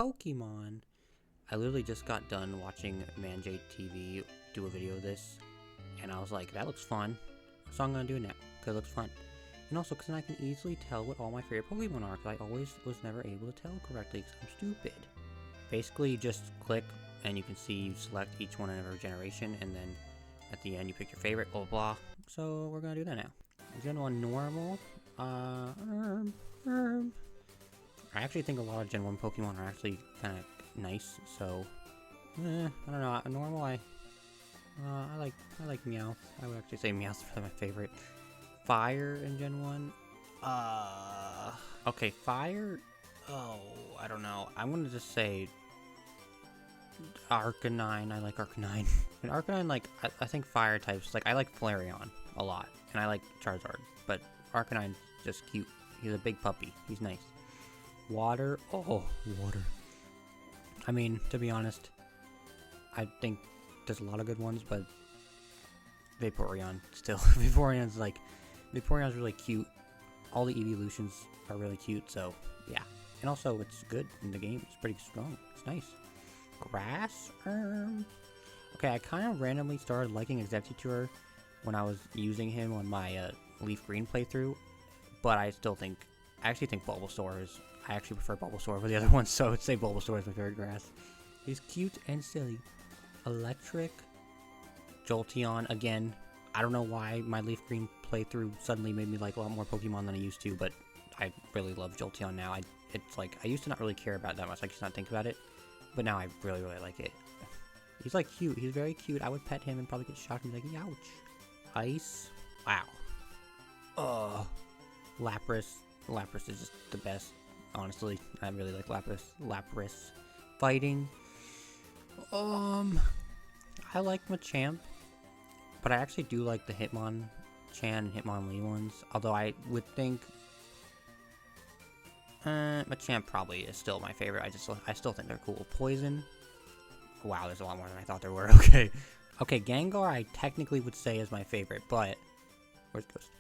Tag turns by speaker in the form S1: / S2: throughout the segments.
S1: Pokemon. I literally just got done watching ManJTV do a video of this, and I was like, that looks fun, so I'm gonna do it now, because it looks fun. And also, because I can easily tell what all my favorite Pokemon are, because I always was never able to tell correctly, because I'm stupid. Basically, you just click, and you can see you select each one in every generation, and then at the end you pick your favorite, blah blah. So we're gonna do that now. Gen 1 normal. I actually think a lot of Gen 1 Pokemon are actually kind of nice, so I don't know. Normal, I like Meowth. I would actually say Meowth's probably my favorite. Fire in Gen 1. Okay, Fire. Oh, I don't know. I'm gonna just say Arcanine. I like Arcanine. And Arcanine, like, I think Fire types. Like, I like Flareon a lot, and I like Charizard, but Arcanine's just cute. He's a big puppy. He's nice. Water. Oh, water. I mean, to be honest, I think there's a lot of good ones, but Vaporeon still. Vaporeon's really cute. All the eeveeloutions are really cute, so yeah. And also, it's good in the game. It's pretty strong. It's nice. Grass. Okay, I kind of randomly started liking Executor when I was using him on my Leaf Green playthrough, but I actually think Bulbasaur is. I actually prefer Bulbasaur over the other ones, so I would say Bulbasaur is my favorite grass. He's cute and silly. Electric. Jolteon, again. I don't know why my Leaf Green playthrough suddenly made me like a lot more Pokemon than I used to, but I really love Jolteon now. It's like, I used to not really care about it that much, I used to not think about it, but now I really, really like it. He's like cute, he's very cute. I would pet him and probably get shocked and be like, ouch. Ice. Wow. Lapras. Lapras is just the best. Honestly, I really like Lapras. Lapras. Fighting. I like Machamp, but I actually do like the Hitmonchan and Hitmonlee ones. Although I would think Machamp probably is still my favorite. I still think they're cool. Poison. Wow, there's a lot more than I thought there were. Okay, Gengar I technically would say is my favorite, but where's Ghost?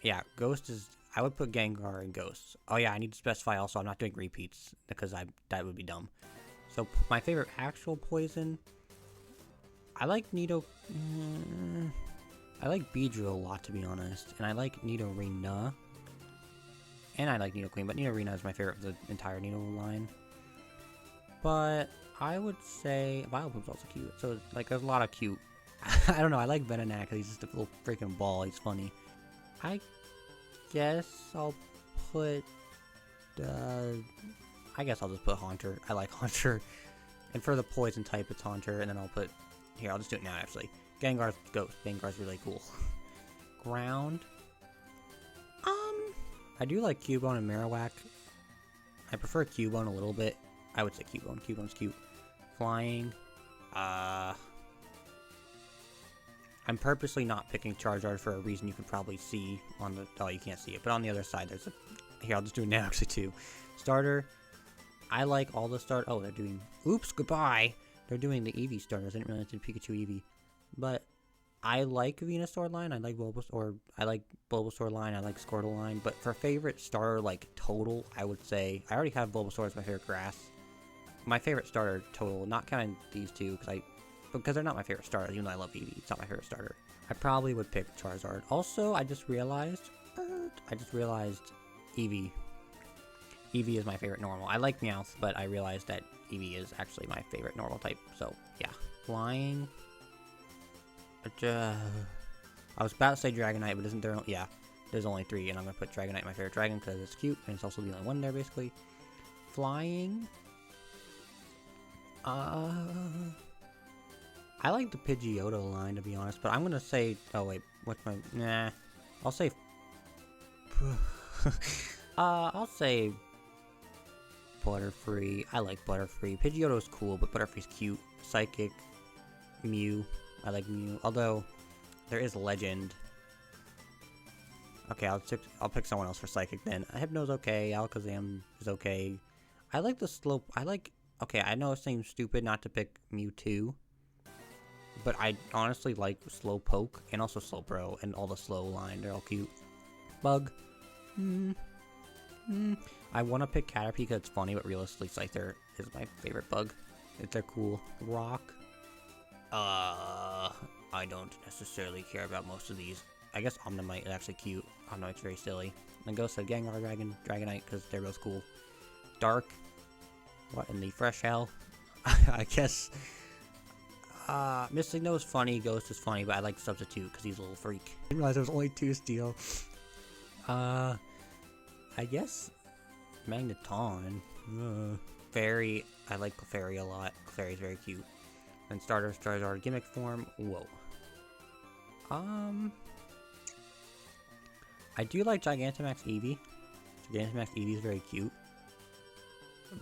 S1: Yeah, Ghost is. I would put Gengar and Ghost. Oh yeah, I need to specify also I'm not doing repeats because that would be dumb. So my favorite actual poison, I like Nido. I like Beedrill a lot, to be honest, and I like Nidorina, and I like Nidoqueen, but Nidorina is my favorite of the entire Nido line. But I would say Vileplume's also cute. So like, there's a lot of cute. I don't know. I like Venonat because he's just a little freaking ball. He's funny. I guess I'll put. I guess I'll just put Haunter. I like Haunter. And for the poison type, it's Haunter. And then I'll put. Here, I'll just do it now, actually. Gengar's Ghost. Gengar's really cool. Ground. I do like Cubone and Marowak. I prefer Cubone a little bit. I would say Cubone. Cubone's cute. Flying. I'm purposely not picking Charizard for a reason you can probably see on the... Oh, you can't see it. But on the other side, there's a... Here, I'll just do it now, actually, too. Starter. I like all the start... Oh, they're doing... Oops, goodbye! They're doing the Eevee starters. I didn't realize it's Pikachu Eevee. But I like Venusaur line. I like Bulbasaur. I like Bulbasaur line. I like Squirtle line. But for favorite starter, like, total, I would say... I already have Bulbasaur as my favorite grass. My favorite starter, total. Not counting these two, because they're not my favorite starters, even though I love Eevee. It's not my favorite starter. I probably would pick Charizard. Also, I just realized Eevee. Eevee is my favorite normal. I like Meowth, but I realized that Eevee is actually my favorite normal type. So, yeah. Flying. I was about to say Dragonite, but isn't there... Yeah, there's only 3, and I'm going to put Dragonite my favorite dragon because it's cute, and it's also the only one there, basically. Flying. I like the Pidgeotto line, to be honest, but I'm going to say... Oh, wait. What's my... Nah. I'll say... I'll say... Butterfree. I like Butterfree. Pidgeotto's cool, but Butterfree's cute. Psychic. Mew. I like Mew. Although, there is Legend. Okay, I'll pick someone else for Psychic then. Hypno's okay. Alakazam is okay. I like the Slope... Okay, I know it seems stupid not to pick Mewtwo. But I honestly like Slowpoke and also Slowbro and all the slow line. They're all cute. Bug. I want to pick Caterpie because it's funny, but realistically, Scyther is my favorite bug. They're cool. Rock. I don't necessarily care about most of these. I guess Omnimite is actually cute. Omnimite's very silly. And Ghost said Gengar Dragon, Dragonite, because they're both cool. Dark. What in the fresh hell? I guess. Mystic No is funny, Ghost is funny, but I like Substitute because he's a little freak. I didn't realize there was only 2 steel. I guess Magneton. Fairy, I like Clefairy a lot. Clefairy's very cute. And Starter, Charizard, gimmick form. Whoa. I do like Gigantamax Eevee. Gigantamax Eevee is very cute.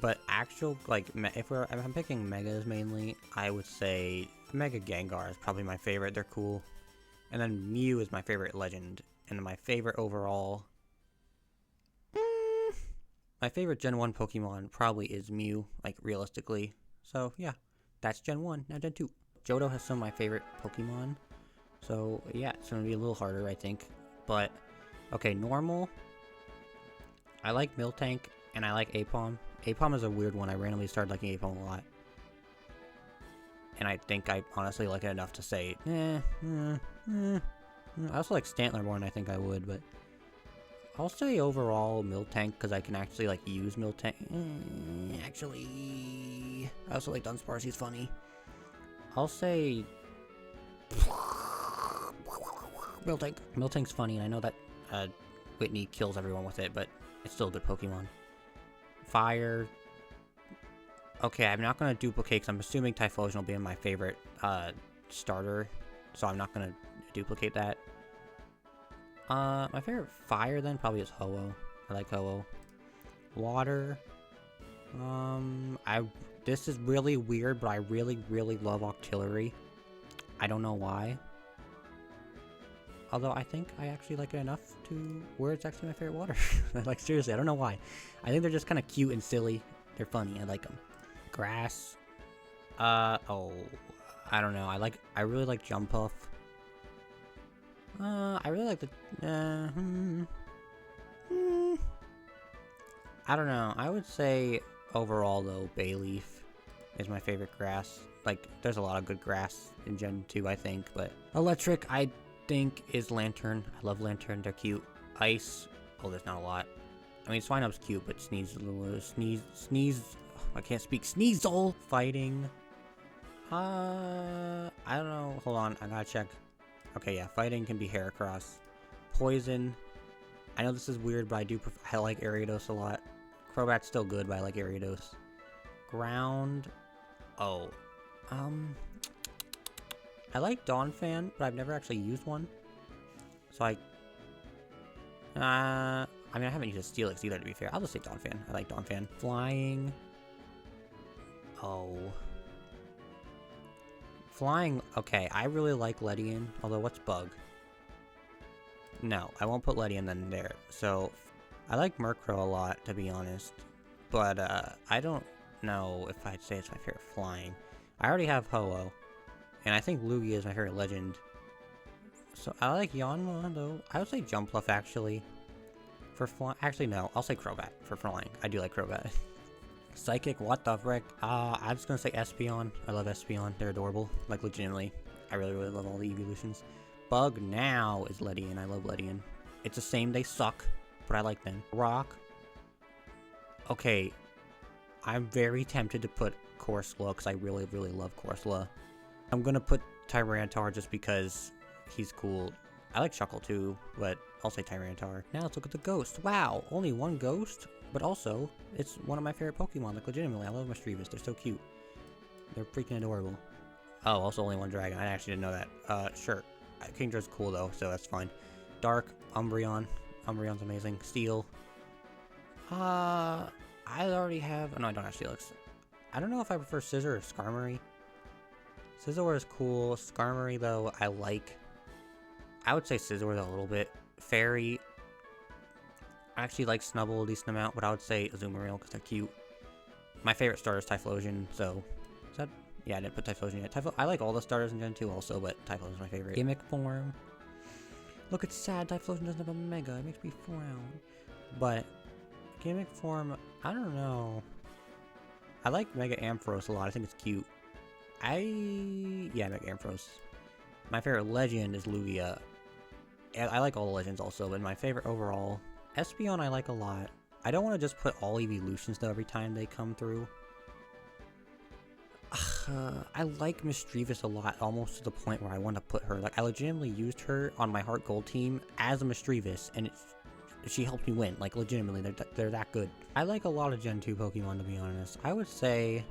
S1: But actual, like, if I'm picking Megas mainly, I would say Mega Gengar is probably my favorite. They're cool. And then Mew is my favorite legend. And my favorite overall... my favorite Gen 1 Pokemon probably is Mew, like, realistically. So, yeah. That's Gen 1. Now Gen 2. Johto has some of my favorite Pokemon. So, yeah, it's going to be a little harder, I think. But, okay, normal. I like Miltank, and I like Aipom. Aipom is a weird one. I randomly started liking Aipom a lot. And I think I honestly like it enough to say, I also like Stantler more than I think I would, but I'll say overall Miltank, because I can actually, like, use Miltank. Actually, I also like Dunsparce, he's funny. I'll say Miltank. Miltank's funny, and I know that Whitney kills everyone with it, but it's still a good Pokemon. Fire. Okay, I'm not going to duplicate, because I'm assuming Typhlosion will be my favorite starter, so I'm not going to duplicate that. My favorite fire then probably is Ho-Oh. I like Ho-Oh. Water. This is really weird, but I really, really love Octillery. I don't know why. Although I think I actually like it enough to where it's actually my favorite water. Like, seriously, I don't know why. I think they're just kind of cute and silly. They're funny. I like them. Grass. Oh, I don't know. I really like Jumpuff. I really like the, I don't know. I would say overall though, Bayleaf is my favorite grass. Like, there's a lot of good grass in Gen 2, I think, but electric, I think, is Lantern. I love Lantern. They're cute. Ice. Oh, there's not a lot. I mean, Swinub's cute, but Sneeze, I can't speak. Sneasel. Fighting. I don't know. Hold on. I gotta check. Okay, yeah, fighting can be Heracross. Poison. I know this is weird, but I like Ariados a lot. Crobat's still good, but I like Ariados. Ground. Oh. I like Donphan, but I've never actually used one. So I mean, I haven't used a Steelix either, to be fair. I'll just say Donphan. I like Donphan. Flying. Oh. Flying, okay, I really like Ledian, although what's Bug? No, I won't put Ledian then there. So, I like Murkrow a lot, to be honest. But, I don't know if I'd say it's my favorite flying. I already have Ho-Oh, and I think Lugia is my favorite legend. So, I like Yanma, though. I would say Jumpluff, actually. For flying, actually, no, I'll say Crobat for flying. I do like Crobat. Psychic, what the frick? I'm just gonna say Espeon. I love Espeon. They're adorable. Like, legitimately. I really, really love all the evolutions. Bug now is Ledian. I love Ledian. It's the same. They suck, but I like them. Rock. Okay. I'm very tempted to put Corsola because I really, really love Corsola. I'm gonna put Tyranitar just because he's cool. I like Shuckle too, but I'll say Tyranitar. Now let's look at the ghost. Wow, only one ghost? But also, it's one of my favorite Pokemon. Like, legitimately, I love Mischievous. They're so cute. They're freaking adorable. Oh, also only one dragon. I actually didn't know that. Sure. Kingdra's cool, though, so that's fine. Dark, Umbreon. Umbreon's amazing. Steel. I already have... Oh, no, I don't have Steelix. I don't know if I prefer Scizor or Skarmory. Scizor is cool. Skarmory, though, I like. I would say Scizor, though, a little bit. Fairy... I actually like Snubbull a decent amount, but I would say Azumarill because they're cute. My favorite starter is Typhlosion, so... Is that... Yeah, I didn't put Typhlosion yet. I like all the starters in Gen 2 also, but Typhlosion is my favorite. Gimmick form. Look, it's sad Typhlosion doesn't have a Mega. It makes me frown. But Gimmick form, I don't know. I like Mega Ampharos a lot. I think it's cute. Yeah, Mega Ampharos. My favorite legend is Lugia. I like all the legends also, but my favorite overall, Espeon I like a lot. I don't want to just put all eeveeloutions though every time they come through. I like Misdreavus a lot, almost to the point where I want to put her. Like, I legitimately used her on my Heart Gold team as a Misdreavus, and she helped me win. Like, legitimately, they're that good. I like a lot of Gen 2 Pokemon, to be honest. I would say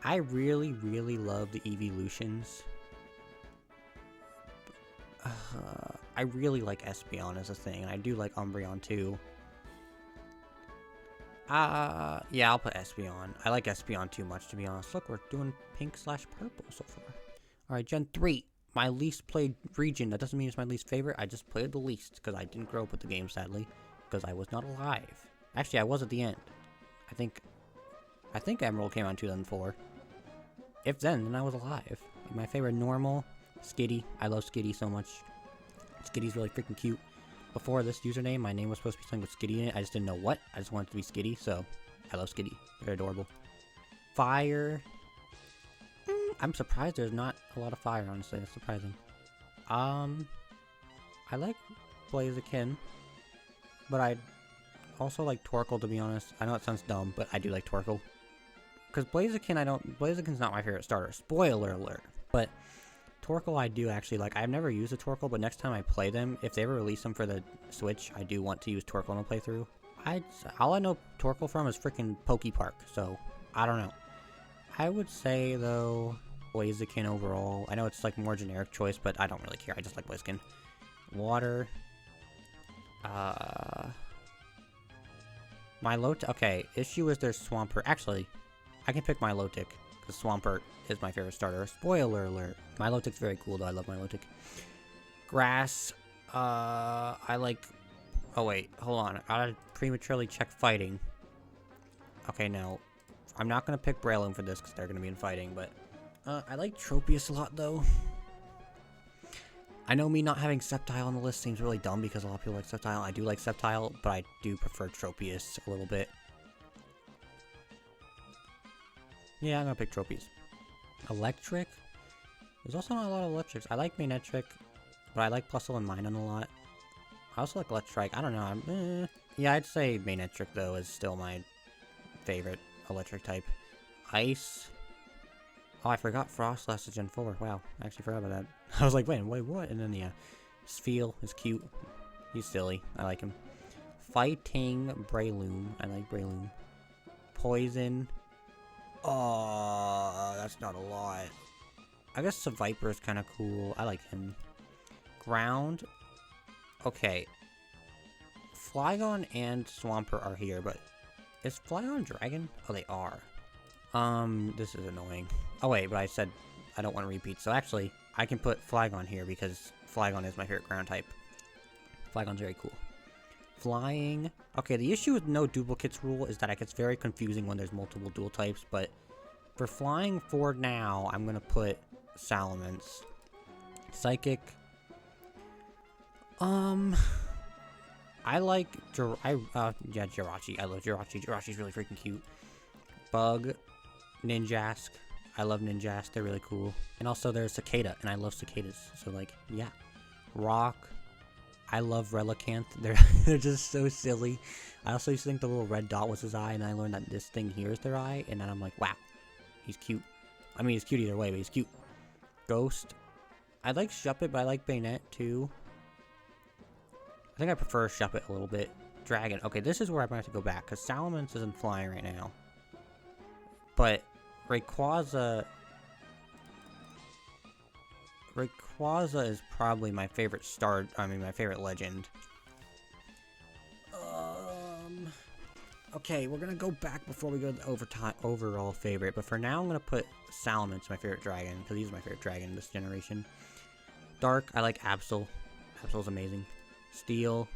S1: I really, really love the eeveeloutions. I really like Espeon as a thing, and I do like Umbreon too. Yeah, I'll put Espeon. I like Espeon too much, to be honest. Look, we're doing pink/purple so far. Alright, Gen 3. My least played region. That doesn't mean it's my least favorite. I just played the least, because I didn't grow up with the game, sadly. Because I was not alive. Actually, I was at the end. I think Emerald came out in 2004. If then I was alive. My favorite normal, Skitty. I love Skitty so much. Skitty's really freaking cute. Before this username, my name was supposed to be something with Skitty in it. I just didn't know what. I just wanted it to be Skitty, so I love Skitty. Very adorable. Fire. I'm surprised there's not a lot of fire, honestly. That's surprising. I like Blaziken, but I also like Torkoal, to be honest. I know it sounds dumb, but I do like Torkoal. Because Blaziken's not my favorite starter. Spoiler alert. But Torkoal I do actually like. I've never used a Torkoal, but next time I play them, if they ever release them for the Switch, I do want to use Torkoal in a playthrough. All I know Torkoal from is freaking Pokepark, so I don't know. I would say, though, Blaziken overall. I know it's like more generic choice, but I don't really care. I just like Blaziken. Water. Milotic. Okay, issue is there's Swampert. Actually, I can pick Milotic, because Swampert is my favorite starter. Spoiler alert. Milotic's very cool, though. I love Milotic. Grass. I like... Oh, wait. Hold on. I gotta prematurely check fighting. Okay, now, I'm not gonna pick Breloom for this, because they're gonna be in fighting, but... I like Tropius a lot, though. I know me not having Sceptile on the list seems really dumb, because a lot of people like Sceptile. I do like Sceptile, but I do prefer Tropius a little bit. Yeah, I'm gonna pick Tropius. Electric? There's also not a lot of electrics. I like Manectric, but I like Plusle and Minun a lot. I also like Electrike. I don't know. Yeah, I'd say Manectric, though, is still my favorite electric type. Ice. Oh, I forgot Frost lasted Gen 4. Wow, I actually forgot about that. I was like, wait, what? And then, yeah. Spheal is cute. He's silly. I like him. Fighting Breloom. I like Breloom. Poison. Oh, that's not a lot. I guess the Viper is kind of cool. I like him. Ground. Okay. Flygon and Swampert are here, but is Flygon Dragon? Oh, they are. This is annoying. Oh, wait, but I said I don't want to repeat. So actually, I can put Flygon here because Flygon is my favorite ground type. Flygon's very cool. Flying. Okay, the issue with no duplicates rule is that it gets very confusing when there's multiple dual types, but for flying for now, I'm going to put Salamence. Psychic. I like Jirachi. I love Jirachi. Jirachi's really freaking cute. Bug. Ninjask. I love Ninjask. They're really cool. And also there's Cicada, and I love cicadas. So, like, yeah. Rock. I love Relicanth. They're just so silly. I also used to think the little red dot was his eye, and I learned that this thing here is their eye, and then I'm like, wow. He's cute. I mean, he's cute either way, but he's cute. Ghost. I like Shuppet, but I like Bayonet, too. I think I prefer Shuppet a little bit. Dragon. Okay, this is where I'm going to have to go back, because Salamence isn't flying right now. But Rayquaza is probably my favorite my favorite legend. Okay, we're gonna go back before we go to the overall favorite, but for now I'm gonna put Salamence my favorite dragon, because he's my favorite dragon in this generation. Dark, I like Absol. Absol's amazing. Steel,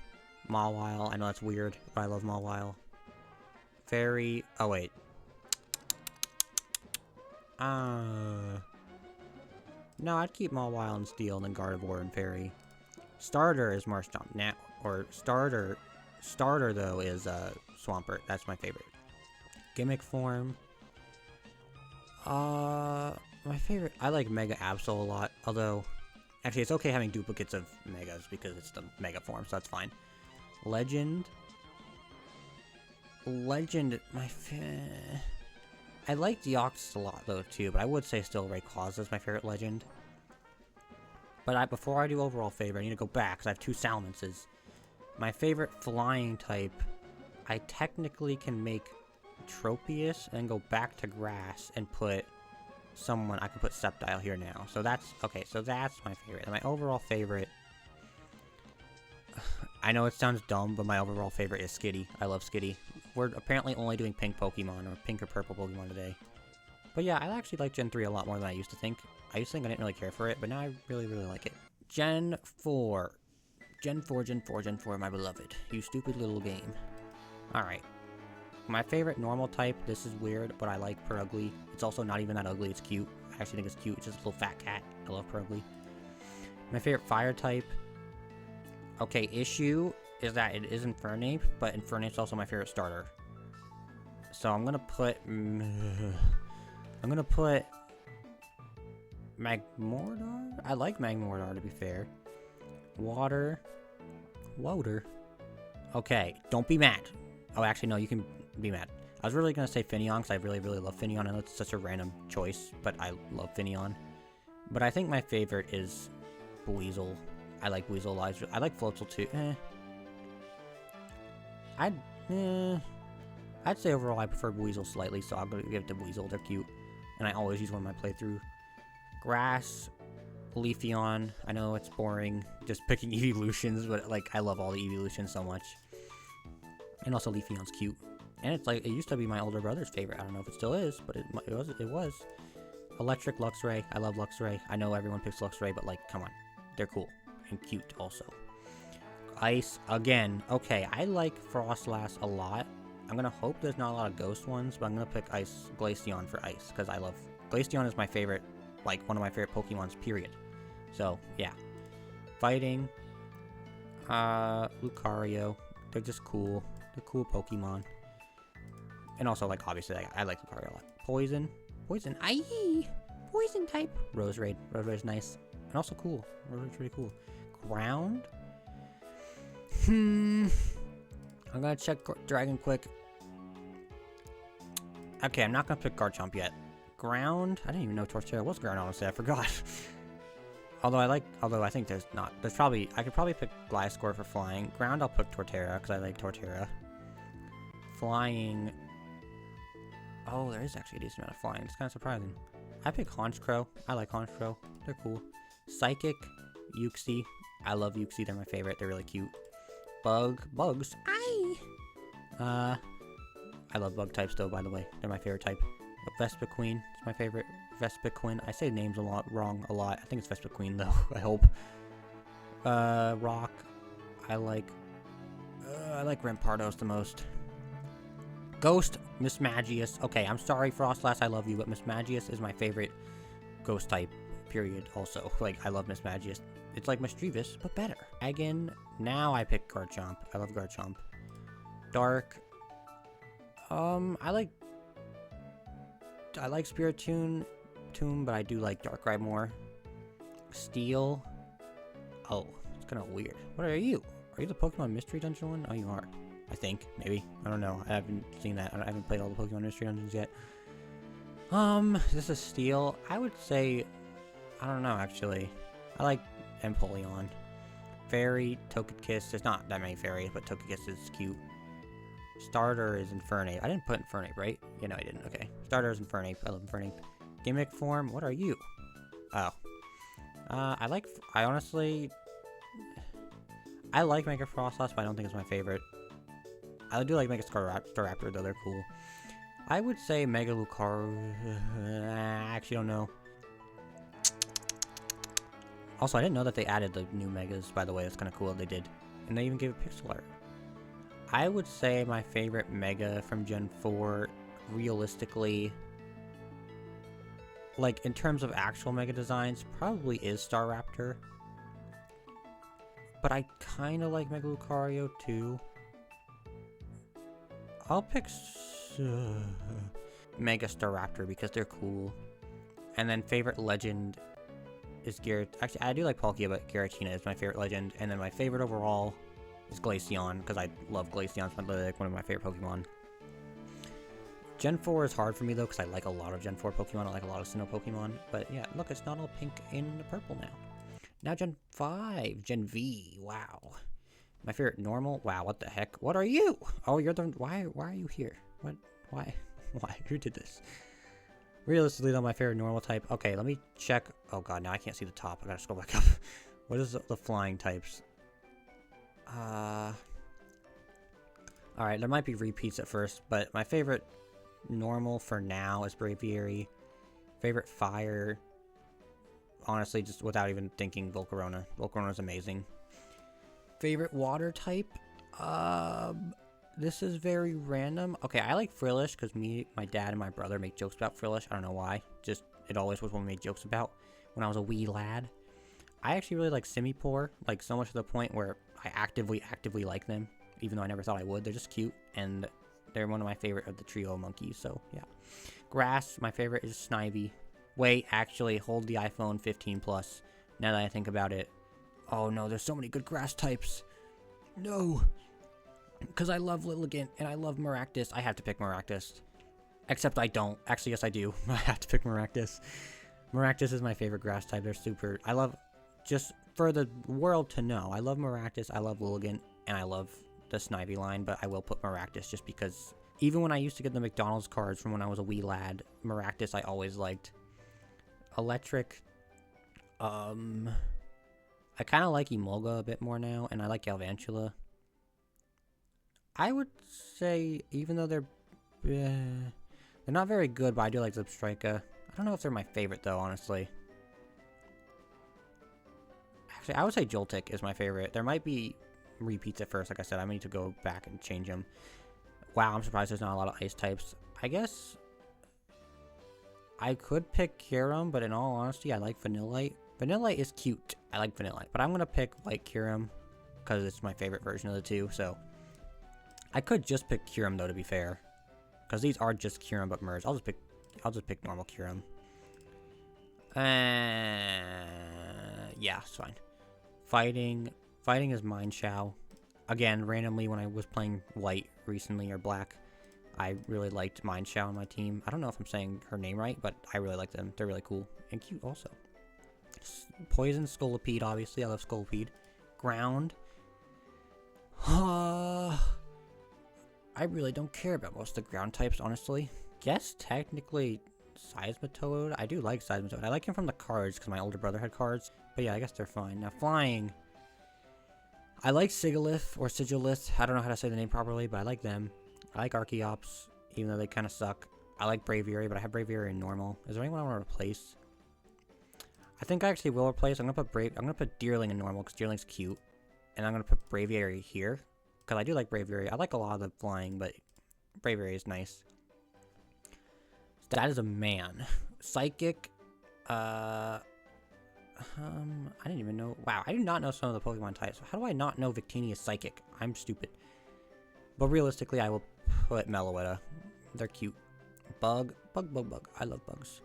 S1: Mawile, I know that's weird, but I love Mawile. Fairy, oh wait. No, I'd keep Mawile and Steel, and then Gardevoir and Fairy. Starter is Marshtomp now, or Starter Starter, though, is Swampert. That's my favorite. Gimmick form. My favorite... I like Mega Absol a lot, although... Actually, it's okay having duplicates of Megas because it's the Mega form, so that's fine. Legend... Legend... I like Deoxys a lot, though, too, but I would say still Rayquaza is my favorite Legend. But before I do overall favorite, I need to go back, because I have 2 Salamances. My favorite flying type, I technically can make Tropius and go back to grass and put someone, I can put Sceptile here now. So that's, okay, so that's my favorite. And my overall favorite, I know it sounds dumb, but my overall favorite is Skitty. I love Skitty. We're apparently only doing pink Pokemon, or pink or purple Pokemon today. But yeah, I actually like Gen 3 a lot more than I used to think. I used to think I didn't really care for it, but now I really, really like it. Gen 4. Gen 4, my beloved. You stupid little game. Alright. My favorite normal type, this is weird, but I like Purugly. It's also not even that ugly, it's cute. I actually think it's cute, it's just a little fat cat. I love Purugly. My favorite fire type, okay, issue is that it is Infernape, but Infernape's also my favorite starter. So I'm gonna put... Magmortar? I like Magmortar, to be fair. Water. Okay, don't be mad. Oh, actually, no, you can be mad. I was really gonna say Finneon, because I really, really love Finneon. I know it's such a random choice, but I love Finneon. But I think my favorite is Buizel. I like Buizel a lot. I like Floatzel, too. I'd say overall I prefer Buizel slightly, so I'm gonna give it to Buizel. They're cute. And I always use one in my playthrough. Grass, Leafeon. I know it's boring just picking eeveeloutions, but like I love all the eeveeloutions so much. And also Leafeon's cute. And it's like, it used to be my older brother's favorite. I don't know if it still is, but it was. Electric Luxray. I love Luxray. I know everyone picks Luxray, but like, come on. They're cool. And cute also. Ice, again. Okay, I like Frostlass a lot. I'm gonna hope there's not a lot of ghost ones, but I'm gonna pick Ice Glaceon for Ice, because I love... Glaceon is my favorite, like, one of my favorite Pokemons, period. So, yeah. Fighting. Lucario. They're just cool. They're cool Pokemon. And also, like, obviously, I like Lucario a lot. Poison. Poison. Aye! Poison type. Roserade. Roserade's nice. And also cool. Roserade's pretty cool. Ground. I'm gonna check Dragon quick. Okay, I'm not gonna pick Garchomp yet. Ground? I didn't even know Torterra was ground, honestly. I forgot. Although I think there's not. There's probably... I could probably pick Gliscor for flying. Ground, I'll pick Torterra, because I like Torterra. Flying... Oh, there is actually a decent amount of flying. It's kind of surprising. I pick Honchkrow. I like Honchkrow. They're cool. Psychic. Uxie. I love Uxie. They're my favorite. They're really cute. Bugs. Aye! I love bug types, though, by the way. They're my favorite type. Vespiquen is my favorite. Vespiquen. I say names wrong a lot. I think it's Vespiquen, though. I hope. Rock. I like Rampardos the most. Ghost. Mismagius. Okay, I'm sorry, Frostlass. I love you, but Mismagius is my favorite ghost type. Period. Also, like, I love Mismagius. It's like Mischievous, but better. Dragon. Now I pick Garchomp. I love Garchomp. Dark. I like Spiritomb, but I do like Darkrai more. Steel. Oh, it's kind of weird. What are you? Are you the Pokemon Mystery Dungeon one? Oh, you are. I think. Maybe. I don't know. I haven't seen that. I haven't played all the Pokemon Mystery Dungeons yet. This is Steel. I would say... I don't know, actually. I like Empoleon. Fairy, Togekiss. There's not that many fairies, but Togekiss is cute. Starter is Infernape. I didn't put Infernape, right? Yeah, no, I didn't. Okay. Starter is Infernape. I love Infernape. Gimmick form. What are you? Oh. I like Mega Frostlass, but I don't think it's my favorite. I do like Mega Staraptor, though. They're cool. I would say Mega Lucario. I actually don't know. Also, I didn't know that they added the new Megas, by the way. That's kind of cool that they did. And they even gave a pixel art. I would say my favorite Mega from Gen 4, realistically, like, in terms of actual Mega designs, probably is Staraptor. But I kind of like Mega Lucario, too. I'll pick Mega Staraptor because they're cool. And then favorite legend is Actually, I do like Palkia, but Giratina is my favorite legend. And then my favorite overall is Glaceon because I love Glaceon. It's like one of my favorite Pokemon. Gen 4 is hard for me though because I like a lot of Gen 4 Pokemon. I like a lot of Sinnoh Pokemon. But yeah, look, it's not all pink and purple now. Now Gen 5, Gen V. Wow. My favorite normal. Wow, what the heck? What are you? Oh, you're the. Why are you here? What? Why? Why? Who did this? Realistically, though, my favorite normal type. Okay, let me check. Oh god, now I can't see the top. I gotta scroll back up. What is the flying types? Alright, there might be repeats at first, but my favorite normal for now is Braviary. Favorite fire, honestly, just without even thinking, Volcarona. Volcarona is amazing. Favorite water type? This is very random. Okay, I like Frillish because my dad, and my brother make jokes about Frillish. I don't know why. Just, it always was what we made jokes about when I was a wee lad. I actually really like Simipour, like so much to the point where I actively like them, even though I never thought I would. They're just cute, and they're one of my favorite of the trio of monkeys, so yeah. Grass, my favorite is Snivy. Wait, actually, hold the iPhone 15 Plus. Now that I think about it. Oh no, there's so many good grass types. No. Because I love Lilligant and I love Maractus. I have to pick Maractus. Except I don't. Actually, yes I do. I have to pick Maractus. Maractus is my favorite grass type. They're super... I love... Just for the world to know, I love Maractus, I love Lilligant, and I love the Snivy line, but I will put Maractus just because... Even when I used to get the McDonald's cards from when I was a wee lad, Maractus I always liked. Electric... I kind of like Emolga a bit more now, and I like Galvantula. I would say, even though they're not very good, but I do like Zebstrika. I don't know if they're my favorite, though, honestly. Actually, I would say Joltik is my favorite. There might be repeats at first, like I said. I need to go back and change them. Wow, I'm surprised there's not a lot of ice types. I guess I could pick Kyurem, but in all honesty, I like Vanillite. Vanillite is cute. I like Vanillite, but I'm going to pick White Kyurem because it's my favorite version of the two, so... I could just pick Kyurem though, to be fair, because these are just Kyurem but merged. I'll just pick normal Kyurem. Yeah, it's fine. Fighting is Mineshaw. Again, randomly when I was playing White recently or Black, I really liked Mineshaw on my team. I don't know if I'm saying her name right, but I really like them. They're really cool and cute also. Poison, Scolipede, obviously. I love Scolipede. Ground. I really don't care about most of the ground types, honestly. Guess technically Seismitoad. I do like Seismitoad. I like him from the cards because my older brother had cards. But yeah, I guess they're fine. Now flying. I like Sigilyph or Sigilith. I don't know how to say the name properly, but I like them. I like Archeops, even though they kind of suck. I like Braviary, but I have Braviary in normal. Is there anyone I want to replace? I think I actually will replace. I'm gonna put Deerling in normal because Deerling's cute, and I'm gonna put Braviary here because I do like Braviary. I like a lot of the flying, but Braviary is nice. That is a man. Psychic. I didn't even know. Wow, I do not know some of the Pokemon types. How do I not know Victini is Psychic? I'm stupid. But realistically, I will put Meloetta. They're cute. Bug. I love bugs.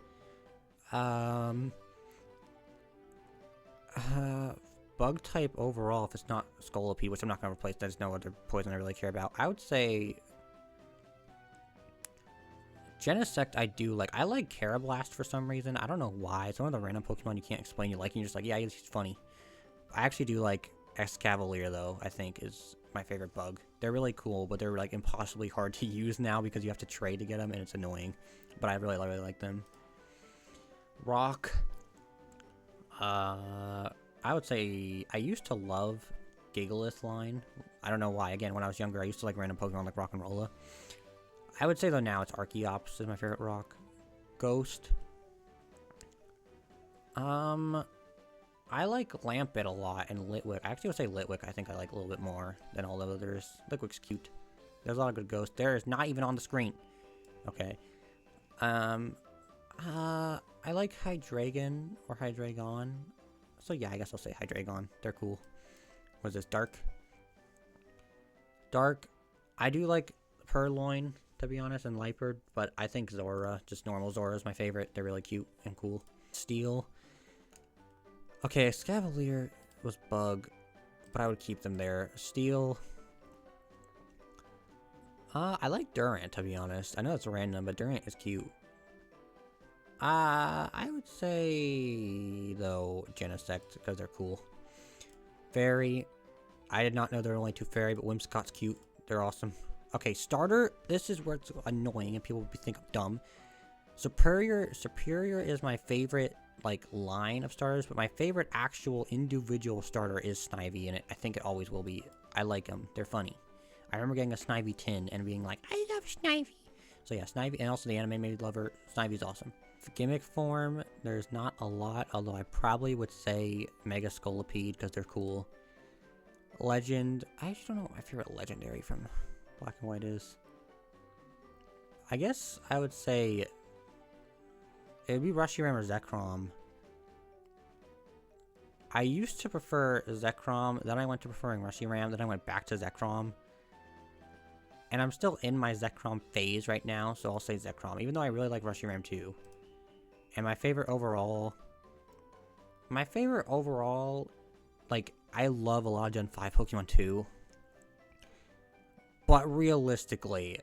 S1: Bug type overall, if it's not Scolipede, which I'm not going to replace, there's no other poison I really care about. I would say Genesect I do like. I like Carablast for some reason. I don't know why. It's one of the random Pokemon you can't explain you like, and you're just like, yeah, he's funny. I actually do like Escavalier, though, I think is my favorite bug. They're really cool, but they're like impossibly hard to use now because you have to trade to get them, and it's annoying. But I really like them. Rock. I would say I used to love Gigalith line. I don't know why. Again, when I was younger, I used to like random Pokemon like Rock'n'Rolla. I would say, though, now it's Archeops is my favorite rock. Ghost. I like Lampit a lot, and Litwick. I actually would say Litwick I think I like a little bit more than all the others. Litwick's cute. There's a lot of good ghosts. There is not even on the screen. Okay. I like Hydreigon or Hydreigon. So yeah, I guess I'll say Hydreigon. They're cool. What is this? Dark. I do like Purloin, to be honest, and Liepard, but I think Zora, just normal Zora, is my favorite. They're really cute and cool. Steel. Okay, Scavalier was Bug, but I would keep them there. Steel. I like Durant, to be honest. I know it's random, but Durant is cute. I would say, though, Genesect, because they're cool. Fairy. I did not know there were only 2 Fairy, but Whimsicott's cute. They're awesome. Okay, Starter. This is where it's annoying and people will think I'm dumb. Superior is my favorite, like, line of starters, but my favorite actual individual starter is Snivy, and I think it always will be. I like them. They're funny. I remember getting a Snivy tin and being like, I love Snivy. So yeah, Snivy, and also the anime made lover. Snivy's awesome. For gimmick form, there's not a lot, although I probably would say Mega Scolipede because they're cool. Legend. I just don't know what my favorite legendary from Black and White is. I guess I would say it would be Reshiram or Zekrom. I used to prefer Zekrom, then I went to preferring Reshiram, then I went back to Zekrom. And I'm still in my Zekrom phase right now, so I'll say Zekrom, even though I really like Reshiram too. And my favorite overall, like, I love a lot of Gen 5 Pokemon too. But realistically,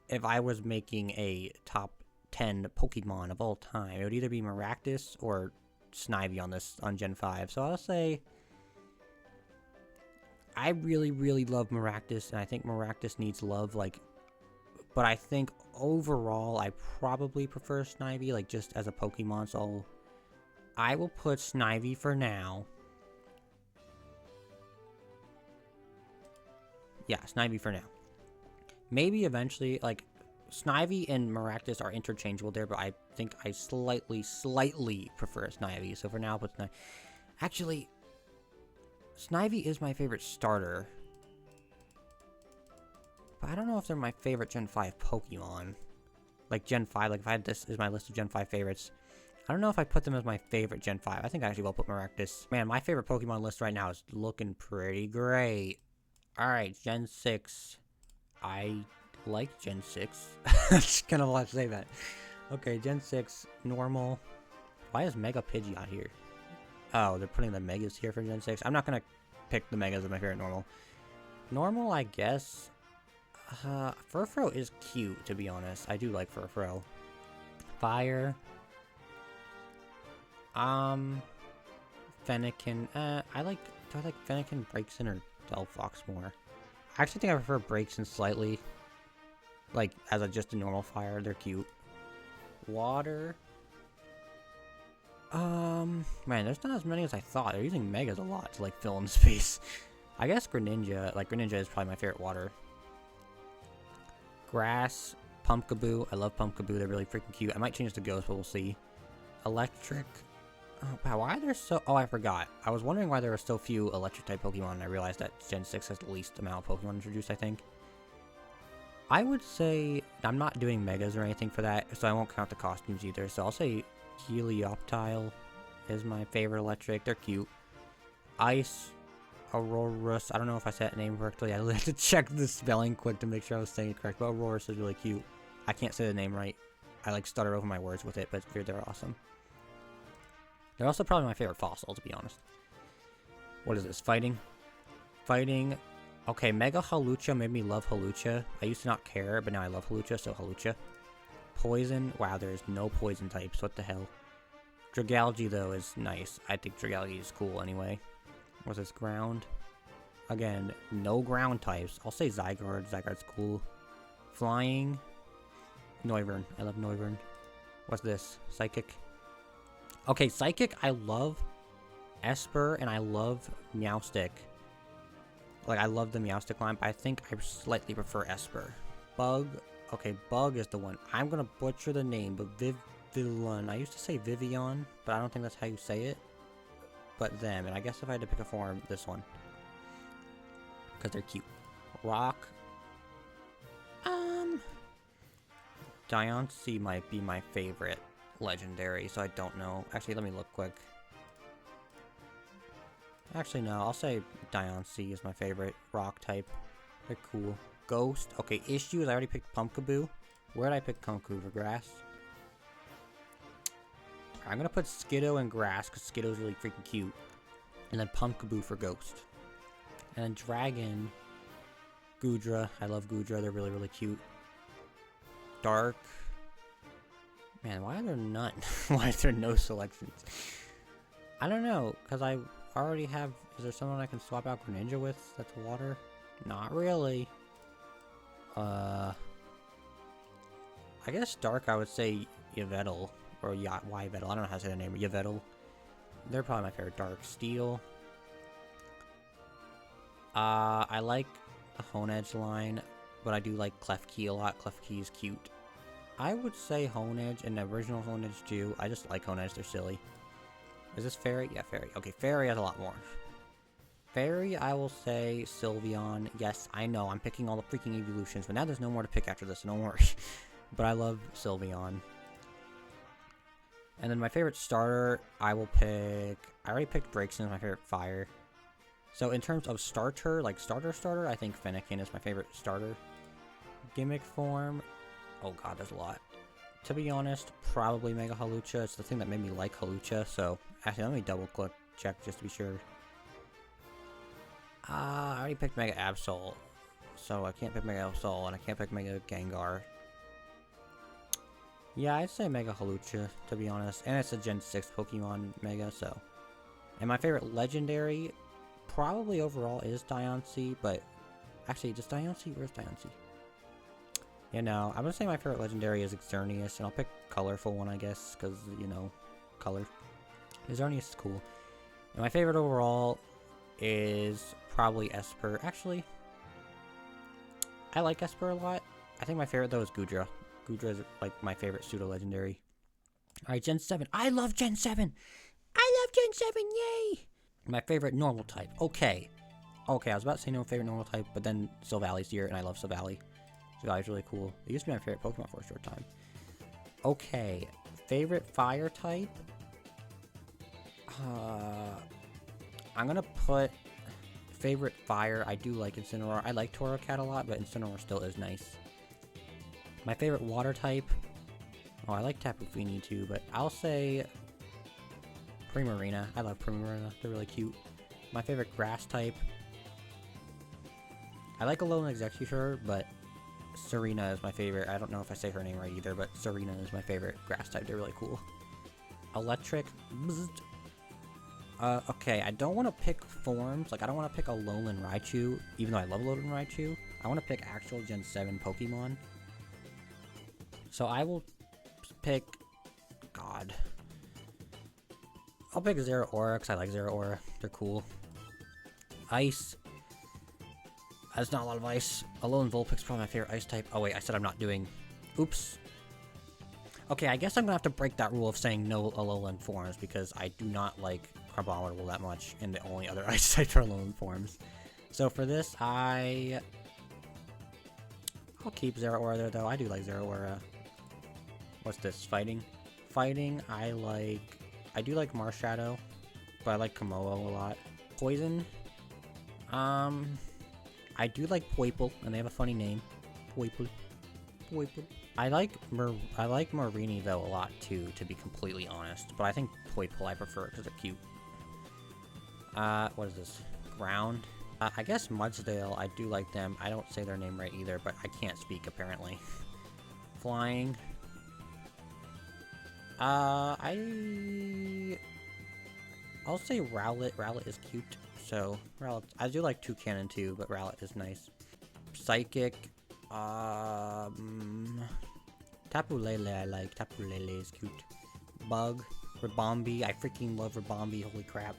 S1: if I was making a top 10 Pokemon of all time, it would either be Maractus or Snivy on Gen 5. So I'll say I really, really love Maractus, and I think Maractus needs love, like, but I think overall I probably prefer Snivy, like, just as a Pokemon, so I will put Snivy for now. Yeah, Snivy for now. Maybe eventually, like, Snivy and Maractus are interchangeable there, but I think I slightly prefer Snivy, so for now I'll put Snivy. Actually, Snivy is my favorite starter. But I don't know if they're my favorite Gen 5 Pokemon. Like Gen 5, like if I had this as my list of Gen 5 favorites, I don't know if I put them as my favorite Gen 5. I think I actually will put Maractus. Man, my favorite Pokemon list right now is looking pretty great. Alright, Gen 6. I like Gen 6. It's kind of a lot to say that. Okay, Gen 6, normal. Why is Mega Pidgey out here? Oh, they're putting the Megas here for Gen 6. I'm not gonna pick the Megas as my favorite normal. Normal, I guess. Furfrou is cute, to be honest. I do like Furfrou. Fire. Fennekin. Do I like Fennekin, Braixen, or Delphox more? I actually think I prefer Braixen slightly. Like, as just a normal fire. They're cute. Water. Man, there's not as many as I thought. They're using Megas a lot to, like, fill in space. I guess Greninja. Like, Greninja is probably my favorite water. Grass. Pumpkaboo. I love Pumpkaboo. They're really freaking cute. I might change to Ghost, but we'll see. Electric. Oh, wow, why are there so... Oh, I forgot. I was wondering why there were so few Electric-type Pokemon, and I realized that Gen 6 has the least amount of Pokemon introduced, I think. I would say... I'm not doing Megas or anything for that, so I won't count the costumes either, so I'll say Helioptile is my favorite Electric. They're cute. Ice. Aurorus. I don't know if I said that name correctly. I had to check the spelling quick to make sure I was saying it correct, but Aurorus is really cute. I can't say the name right. I, like, stutter over my words with it, but they're awesome. They're also probably my favorite fossil, to be honest. What is this? Fighting? Fighting. Okay, Mega Hawlucha made me love Hawlucha. I used to not care, but now I love Hawlucha, so Hawlucha. Poison. Wow, there's no poison types. What the hell? Dragalge, though, is nice. I think Dragalge is cool anyway. What's this? Ground. Again, no ground types. I'll say Zygarde. Zygarde's cool. Flying. Noivern. I love Noivern. What's this? Psychic. Okay, Psychic, I love Esper, and I love Meowstic. Like, I love the Meowstic line, but I think I slightly prefer Esper. Bug. Okay, Bug is the one. I'm gonna butcher the name, but Vivillon. I used to say Vivian, but I don't think that's how you say it. But them, and I guess if I had to pick a form, this one. Because they're cute. Rock. Diancie might be my favorite legendary, so I don't know. Actually, let me look quick. Actually, no, I'll say Diancie is my favorite rock type. They're cool. Ghost. Okay, issues. I already picked Pumpkaboo. Where did I pick Pumpkaboo for grass? I'm gonna put Skiddo and grass because Skiddo's really freaking cute. And then Pumpkaboo for ghost. And then dragon. Goodra. I love Goodra. They're really, really cute. Dark. Man, why are there none? Why is there no selections? I don't know, because I already have... Is there someone I can swap out Greninja with that's water? Not really. I guess Dark, I would say Yveltal. Or Yveltal. I don't know how to say the name. Yveltal. They're probably my favorite. Dark. Steel. I like the Honedge line, but I do like Klefki a lot. Klefki is cute. I would say Honedge and the original Honedge too. I just like Honedge, they're silly. Is this Fairy? Yeah, Fairy. Okay, Fairy has a lot more. Fairy, I will say Sylveon. Yes, I know, I'm picking all the freaking evolutions, but now there's no more to pick after this, so don't worry. But I love Sylveon. And then my favorite starter, I will pick... I already picked Braixen as my favorite fire. So in terms of starter, like starter, I think Fennekin is my favorite starter. Gimmick form... Oh god, there's a lot. To be honest, probably Mega Halucha. It's the thing that made me like Halucha, so... Actually, let me double click check just to be sure. I already picked Mega Absol. So I can't pick Mega Absol, and I can't pick Mega Gengar. Yeah, I'd say Mega Halucha, to be honest. And it's a Gen 6 Pokemon Mega, so... And my favorite Legendary, probably overall, is Diancie, but... Actually, just Diancie? Where's Diancie? You know, I'm gonna say my favorite Legendary is Xerneas, and I'll pick colorful one, I guess, because, you know, color. Xerneas is cool. And my favorite overall is probably Esper. Actually, I like Esper a lot. I think my favorite, though, is Goodra. Goodra is, like, my favorite pseudo-legendary. Alright, Gen 7. I love Gen 7! I love Gen 7, yay! My favorite normal type. Okay. Okay, I was about to say no favorite normal type, but then Silvalley's here, and I love Silvally. Silvalley's really cool. It used to be my favorite Pokemon for a short time. Okay. Favorite fire type? I'm gonna put favorite fire. I do like Incineroar. I like Torracat a lot, but Incineroar still is nice. My favorite water type. Oh, I like Tapu Fini too, but I'll say Primarina. I love Primarina. They're really cute. My favorite grass type. I like Alolan Executor, but Serena is my favorite. I don't know if I say her name right either, but Serena is my favorite grass type. They're really cool. Electric. Okay, I don't want to pick forms. Like, I don't want to pick Alolan Raichu, even though I love Alolan Raichu. I want to pick actual Gen 7 Pokemon. So I will pick... God. I'll pick Zeraora, because I like Zeraora. They're cool. Ice. That's not a lot of ice. Alolan Vulpix probably my favorite ice type. Oh wait, I said I'm not doing... Oops. Okay, I guess I'm gonna have to break that rule of saying no Alolan forms, because I do not like Carbonite that much, and the only other ice types are Alolan forms. So for this, I'll keep Zeraora there, though. I do like Zeraora. What's this? Fighting? Fighting, I do like Marshadow, but I like Komodo a lot. Poison? I do like Poipole, and they have a funny name. Poipole. Poipole. I like Marini, though, a lot, too, to be completely honest. But I think Poipole I prefer, because they're cute. What is this? Ground? I guess Mudsdale, I do like them. I don't say their name right either, but I can't speak, apparently. Flying. I'll say Rowlet. Rowlet is cute. So, Rowlet, I do like Toucannon too, but Rowlet is nice. Psychic, Tapu Lele I like. Tapu Lele is cute. Bug, Ribombee, I freaking love Ribombee, holy crap.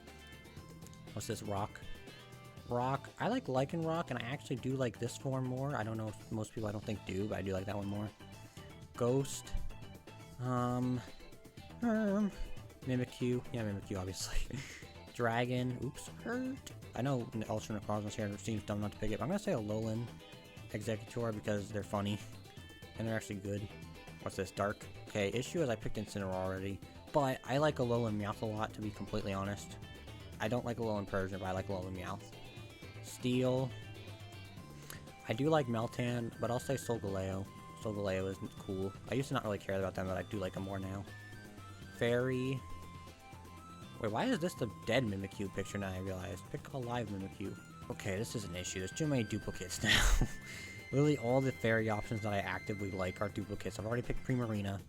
S1: What's this, Rock? Rock, I like Lycanroc, and I actually do like this form more. I don't know if most people I don't think do, but I do like that one more. Ghost, Mimikyu, yeah, Mimikyu, obviously. Dragon, oops, hurt. I know Ultra Necrozma's here, and it seems dumb not to pick it, but I'm gonna say Alolan Executor because they're funny, and they're actually good. What's this, Dark? Okay, issue is I picked Incineroar already, but I like Alolan Meowth a lot, to be completely honest. I don't like Alolan Persian, but I like Alolan Meowth. Steel. I do like Meltan, but I'll say Solgaleo. Solgaleo is cool. I used to not really care about them, but I do like them more now. Fairy. Wait, why is this the dead Mimikyu picture now I realized? Pick a live Mimikyu. Okay, this is an issue. There's too many duplicates now. Literally all the fairy options that I actively like are duplicates. I've already picked Primarina.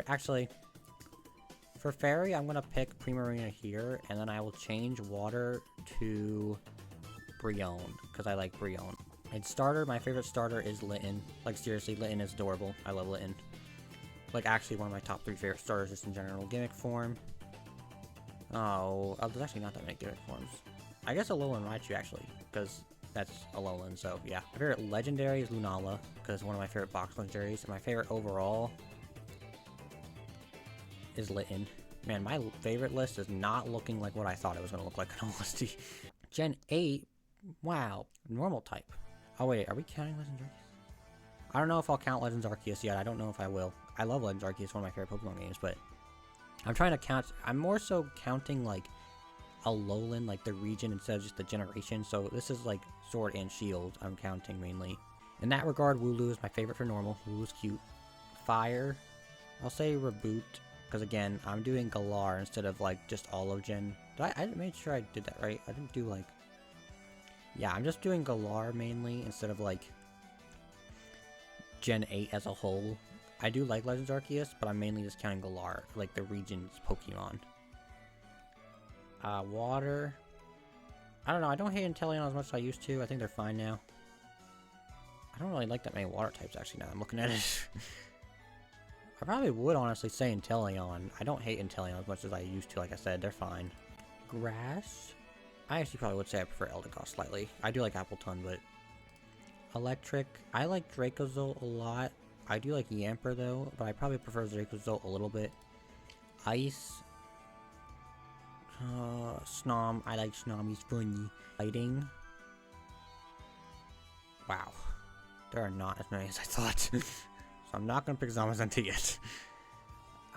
S1: Actually, for fairy, I'm gonna pick Primarina here, and then I will change water to Brionne, because I like Brionne. And starter, my favorite starter is Litten. Like, seriously, Litten is adorable. I love Litten. Like, actually one of my top 3 favorite starters just in general. Gimmick form. Oh, there's actually not that many gimmick forms. I guess Alolan Raichu, actually, because that's Alolan, so yeah. My favorite legendary is Lunala, because it's one of my favorite box legendaries. And my favorite overall is Litten. Man, my favorite list is not looking like what I thought it was going to look like in all honesty. Gen 8, wow, normal type. Oh wait, are we counting Legends Arceus? I don't know if I'll count Legends Arceus yet. I don't know if I will. I love Legends Arceus, it's one of my favorite Pokemon games, but I'm trying to count. I'm more so counting like Alolan, like the region instead of just the generation. So this is like Sword and Shield I'm counting mainly. In that regard, Wooloo is my favorite for normal. Wooloo's cute. Fire, I'll say Reboot, because again, I'm doing Galar instead of like just all of Gen. I made sure I did that right. I didn't do like. Yeah, I'm just doing Galar mainly instead of like Gen 8 as a whole. I do like Legends Arceus, but I'm mainly just counting Galar, like the region's Pokemon. Water. I don't know, I don't hate Inteleon as much as I used to. I think they're fine now. I don't really like that many water types actually now I'm looking at it. I probably would honestly say Inteleon. I don't hate Inteleon as much as I used to, like I said, they're fine. Grass? I actually probably would say I prefer Eldegoss slightly. I do like Appleton, but... Electric. I like Dracozolt a lot. I do like Yamper though, but I probably prefer Dracozolt a little bit. Ice. Snom. I like Snom, he's funny. Fighting. Wow. There are not as many as I thought. So I'm not gonna pick Zamazenta yet.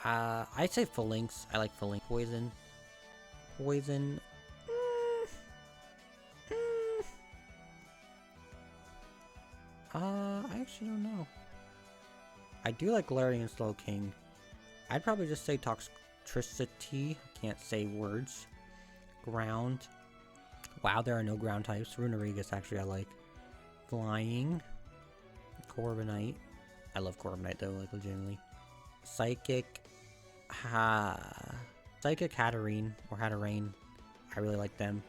S1: I'd say Phalanx. I like Phalanx. Poison. Poison. I actually don't know. I do like Galarian Slowking. I'd probably just say Toxtricity. Can't say words. Ground. Wow, there are no ground types. Runerigus, actually, I like. Flying. Corviknight. I love Corviknight, though, like, legitimately. Psychic. Psychic Hatterene, or Hatterene. I really like them.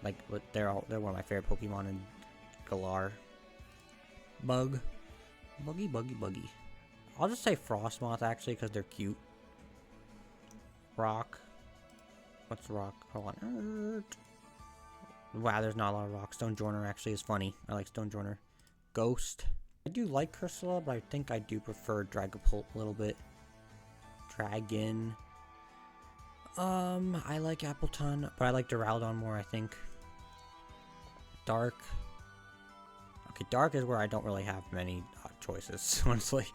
S1: Like, they're one of my favorite Pokemon in Galar. Bug. Buggy. I'll just say Frostmoth, actually, because they're cute. Rock. What's rock? Hold on. Wow, there's not a lot of rock. Stonejourner actually is funny. I like Stonejourner. Ghost. I do like Cursula, but I think I do prefer Dragapult a little bit. Dragon. I like Appleton, but I like Duraludon more, I think. Dark. Okay, Dark is where I don't really have many choices, honestly.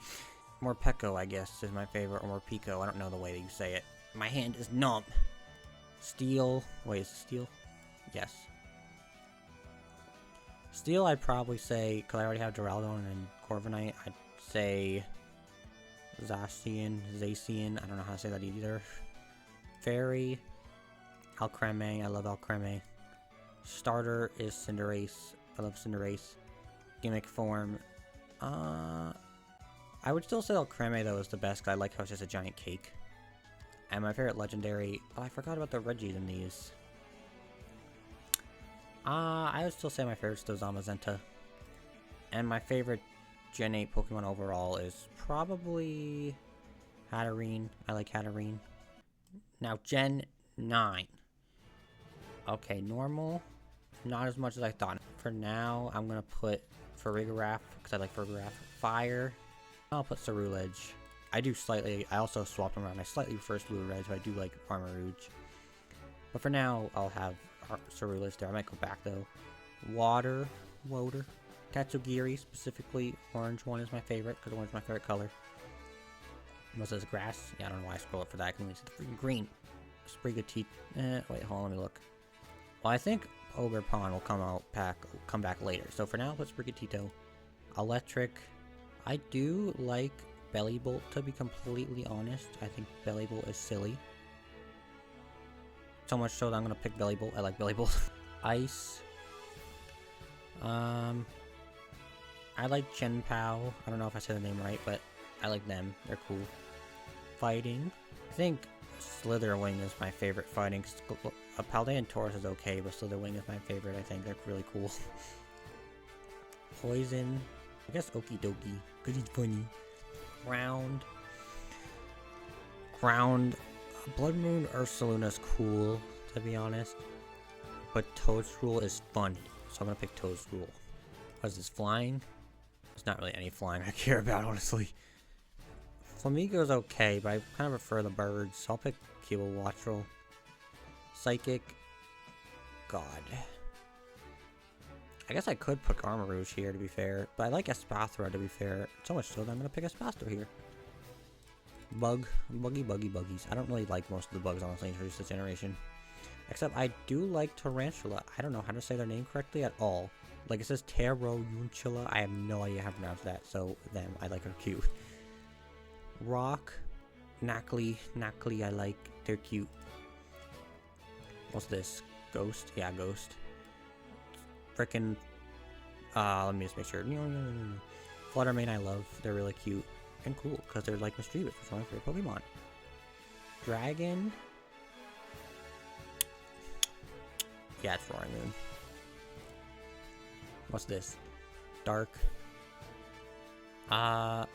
S1: Morpeko, I guess, is my favorite, or Morpeko. I don't know the way that you say it. My hand is numb. Steel. Wait, is it Steel? Yes. Steel, I'd probably say, because I already have Duraludon and Corviknight, I'd say Zacian. I don't know how to say that either. Fairy. Alcremie. I love Alcremie. Starter is Cinderace. I love Cinderace. Gimmick form. I would still say Alcremie, though, is the best, because I like how it's just a giant cake. And my favorite legendary... Oh, I forgot about the Regis in these. I would still say my favorite is still Zamazenta. And my favorite Gen 8 Pokemon overall is probably Hatterene. I like Hatterene. Now, Gen 9. Okay, normal. Not as much as I thought. For now, I'm going to put Farigiraf, because I like Farigiraf. Fire. I'll put Ceruledge. I also swapped them around. I slightly prefer Ceruledge, but I do like Armarouge. But for now, I'll have Ceruledge there. I might go back, though. Water. Tatsugiri, specifically. Orange one is my favorite, because orange is my favorite color. What says grass? Yeah, I don't know why I scroll up for that. I can only see the freaking green. Sprigatito. Wait, hold on, let me look. Well, I think Ogerpon will come back later. So for now, let's Brigatito. Electric. I do like Bellybolt, to be completely honest. I think Bellybolt is silly. So much so that I'm gonna pick Bellybolt. I like Bellybolt. Ice. I like Chenpao. I don't know if I said the name right, but I like them. They're cool. Fighting. I think Slitherwing is my favorite fighting. Paldean Taurus is okay, but Slitherwing is my favorite. I think they're really cool. Poison. I guess Okie Dokie, because he's funny. Ground. Blood Moon Ursaluna's cool, to be honest. But Toadstool is funny, so I'm gonna pick Toadstool. What is this, flying? There's not really any flying I care about, honestly. Flamigo's okay, but I kind of prefer the birds, so I'll pick Kilowattrel. Psychic. God. I guess I could put Armarouge here, to be fair, but I like Espathra, to be fair. So much so that I'm gonna pick Espathra here. Buggies. I don't really like most of the bugs, honestly, introduced this generation. Except I do like Tarantula. I don't know how to say their name correctly at all. Like, it says Tarantula. I have no idea how to pronounce that, so them, I like, are cute. Rock. Knackly, I like. They're cute. What's this? Ghost? Yeah, Ghost. Frickin'. Let me just make sure. Fluttermane I love. They're really cute and cool because they're like mischievous, which is my favorite Pokemon. Dragon. Yeah, it's Roaring Moon. What's this? Dark. My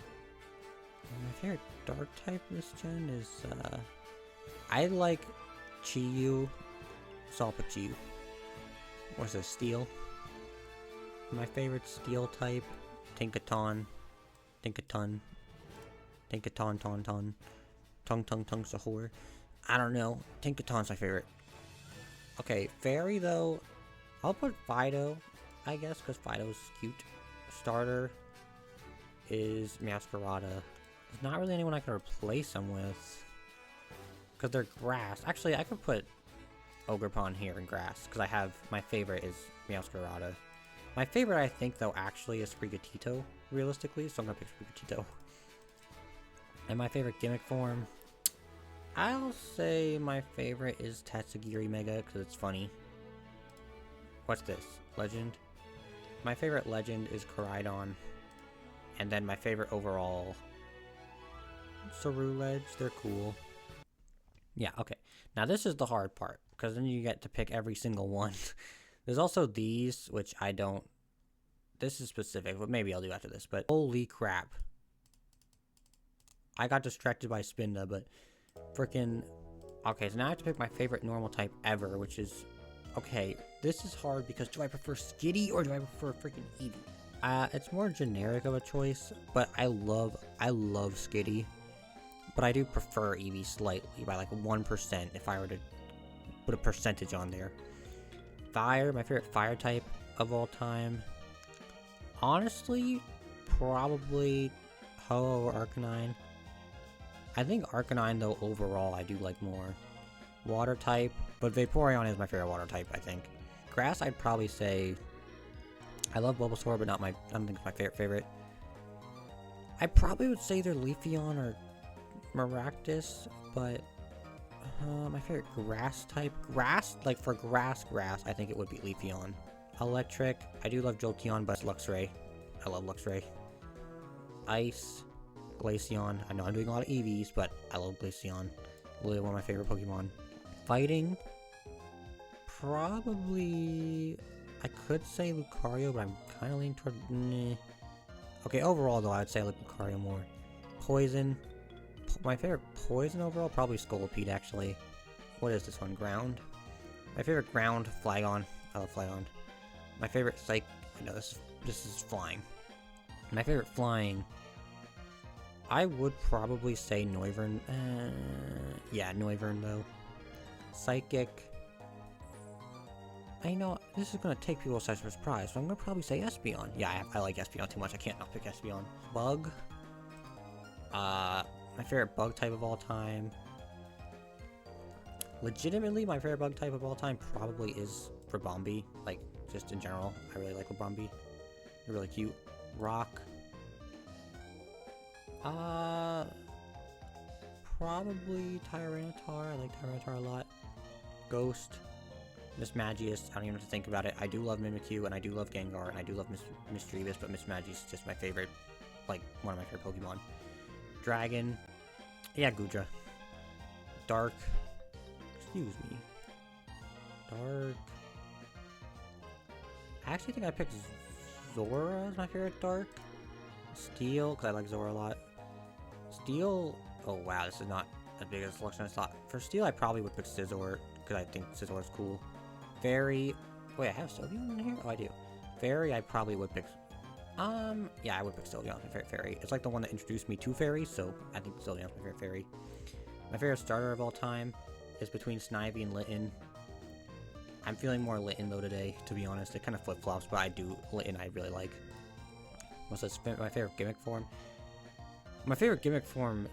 S1: favorite dark type this gen is, I like Chi-Yu, so I'll put Chi-Yu. What's this? Steel. My favorite steel type, Tinkaton, Tongue Sahur. I don't know. Tinkaton's my favorite. Okay, Fairy though, I'll put Fido, I guess, because Fido's cute. Starter is Meowscarada. There's not really anyone I can replace them with, because they're grass. Actually, I could put Ogerpon here in grass, because I have, my favorite is Meowscarada. My favorite, I think, though, actually is Sprigatito, realistically, so I'm gonna pick Sprigatito. And my favorite gimmick form, I'll say my favorite is Tatsugiri Mega, because it's funny. What's this? Legend? My favorite legend is Koraidon. And then my favorite overall, Ceruledge. They're cool. Yeah, okay. Now this is the hard part, because then you get to pick every single one. There's also these, which I don't... This is specific, but maybe I'll do after this. But holy crap. I got distracted by Spinda, but freaking... Okay, so now I have to pick my favorite normal type ever, which is... Okay, this is hard because do I prefer Skitty or do I prefer freaking Eevee? It's more generic of a choice, but I love Skitty. But I do prefer Eevee slightly, by like 1% if I were to put a percentage on there. Fire, my favorite fire type of all time. Honestly, probably Ho-Oh or Arcanine. I think Arcanine, though, overall, I do like more. Water type, but Vaporeon is my favorite water type, I think. Grass, I'd probably say... I love Bulbasaur, but not my... I don't think it's my favorite. I probably would say either Leafeon or Maractus, but... my favorite grass type... Grass? Like, for grass, I think it would be Leafeon. Electric, I do love Jolteon, but it's Luxray. I love Luxray. Ice... Glaceon. I know I'm doing a lot of EVs, but I love Glaceon. Literally one of my favorite Pokemon. Fighting. Probably... I could say Lucario, but I'm kind of leaning toward... Nah. Okay, overall though, I would say I like Lucario more. Poison. My favorite poison overall? Probably Scolipede, actually. What is this one? Ground? My favorite ground, Flygon. I love Flygon. My favorite Psych... No, this is flying. My favorite flying... I would probably say Noivern. Yeah, Noivern, though. Psychic. I know, this is going to take people by surprise, so I'm going to probably say Espeon. Yeah, I like Espeon too much. I can't not pick Espeon. Bug. My favorite bug type of all time. Legitimately, my favorite bug type of all time probably is Rabombi, like, just in general. I really like Rabombi. They're really cute. Rock. Probably Tyranitar. I like Tyranitar a lot. Ghost. Miss Magius. I don't even have to think about it. I do love Mimikyu, and I do love Gengar, and I do love Mischievous, but Miss Magius is just my favorite, like, one of my favorite Pokemon. Dragon. Yeah, Goodra. Dark. Excuse me. Dark. I actually think I picked Zora as my favorite Dark. Steel, because I like Zora a lot. Steel. Oh wow, this is not as big a selection as I thought. For Steel, I probably would pick Scizor, because I think Scizor is cool. Fairy. Wait, I have Sylveon in here? Oh, I do. Fairy, I probably would pick. Yeah, I would pick Sylveon as my favorite fairy. It's like the one that introduced me to fairies, so I think Sylveon is my favorite fairy. My favorite starter of all time is between Snivy and Litten. I'm feeling more Litten though today, to be honest. It kind of flip-flops, but I do Litten I really like. What's this? My favorite gimmick form? My favorite gimmick form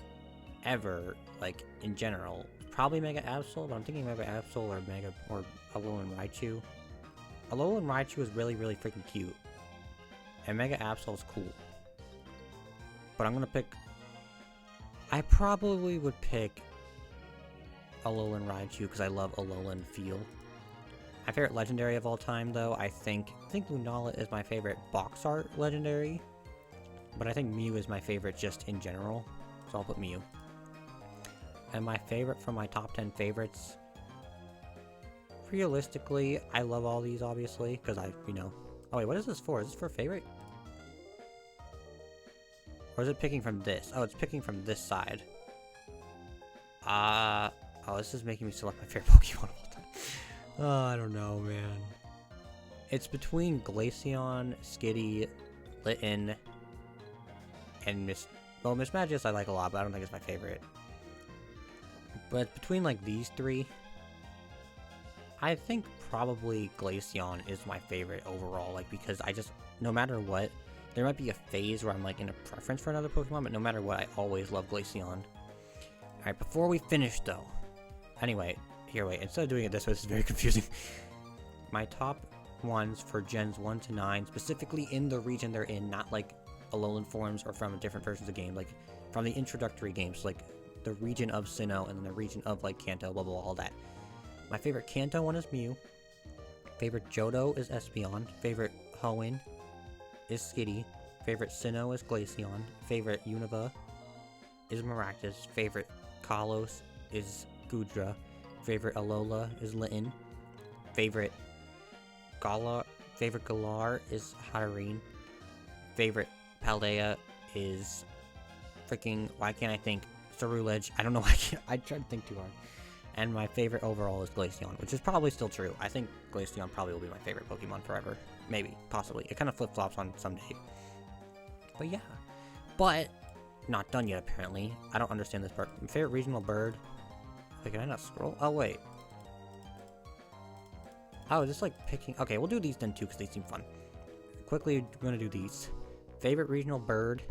S1: ever, like, in general, probably Mega Absol, but I'm thinking Mega Absol or Alolan Raichu. Alolan Raichu is really, really freaking cute. And Mega Absol is cool. But I'm gonna pick... I probably would pick Alolan Raichu because I love Alolan feel. My favorite legendary of all time, though, I think Lunala is my favorite box art legendary. But I think Mew is my favorite just in general. So I'll put Mew. And my favorite from my top 10 favorites... Realistically, I love all these, obviously, because Oh wait, what is this for? Is this for favorite? Or is it picking from this? Oh, it's picking from this side. Oh, this is making me select my favorite Pokemon of all time. Oh, I don't know, man. It's between Glaceon, Skitty, Litten, and Miss Magius I like a lot, but I don't think it's my favorite. But between, like, these three, I think probably Glaceon is my favorite overall, like, because I just, no matter what, there might be a phase where I'm, like, in a preference for another Pokemon, but no matter what, I always love Glaceon. Alright, before we finish, though, anyway, here, wait, instead of doing it this way, this is very confusing. My top ones for Gens 1 to 9, specifically in the region they're in, not, like, Alolan forms or from different versions of the game, like, from the introductory games, like, the region of Sinnoh, and then the region of, like, Kanto, blah, blah, blah, all that. My favorite Kanto one is Mew. Favorite Johto is Espeon. Favorite Hoenn is Skitty. Favorite Sinnoh is Glaceon. Favorite Unova is Maractus. Favorite Kalos is Goodra. Favorite Alola is Litten. Favorite Galar is Hatterene. Favorite Paldea is freaking, why can't I think? Ceruledge. I don't know why I tried to think too hard. And my favorite overall is Glaceon, which is probably still true. I think Glaceon probably will be my favorite Pokemon forever. Maybe, possibly. It kind of flip-flops on some day. But yeah. But, not done yet, apparently. I don't understand this part. My favorite regional bird. Wait, can I not scroll? Oh, wait. Oh, just like picking... Okay, we'll do these then too, because they seem fun. Quickly, we're going to do these. Favorite regional bird.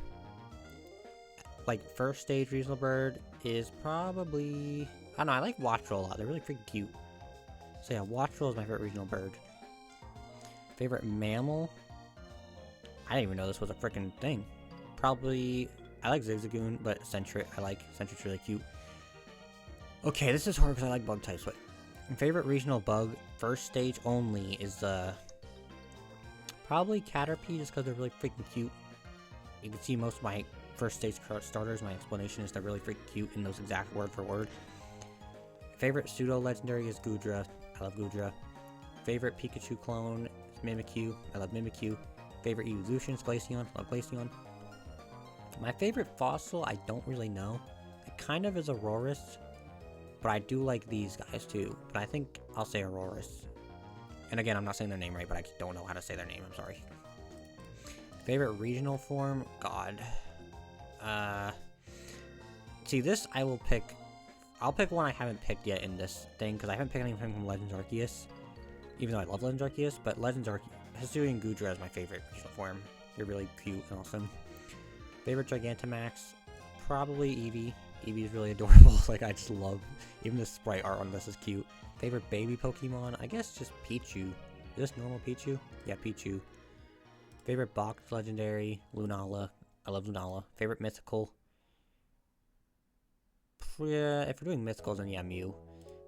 S1: Like, first stage regional bird is probably... I don't know, I like Watchroll a lot. They're really freaking cute. So yeah, Watchroll is my favorite regional bird. Favorite mammal? I didn't even know this was a freaking thing. Probably... I like Zigzagoon, but Sentret, I like. Sentret's really cute. Okay, this is hard because I like bug types, but... Favorite regional bug, first stage only, is, probably Caterpie, just because they're really freaking cute. You can see most of my first stage starters, my explanation is they're really freaking cute in those exact word for word. Favorite pseudo-legendary is Goodra. I love Goodra. Favorite Pikachu clone is Mimikyu. I love Mimikyu. Favorite eeveeloutions, Glaceon. Love Glaceon. My favorite fossil, I don't really know. It kind of is Aurorus, but I do like these guys too. But I think I'll say Aurorus. And again, I'm not saying their name right, but I don't know how to say their name. I'm sorry. Favorite regional form? God. See, this I will pick... I'll pick one I haven't picked yet in this thing, because I haven't picked anything from Legends Arceus. Even though I love Legends Arceus, but Legends Arceus... Hisuian Goodra is my favorite regional form. They're really cute and awesome. Favorite Gigantamax? Probably Eevee. Eevee's really adorable. Like, I just love, even the sprite art on this is cute. Favorite baby Pokemon? I guess just Pichu. Is this normal Pichu? Yeah, Pichu. Favorite box legendary? Lunala. I love Lunala. Favorite mythical? Yeah, if we're doing mythicals, then yeah, Mew.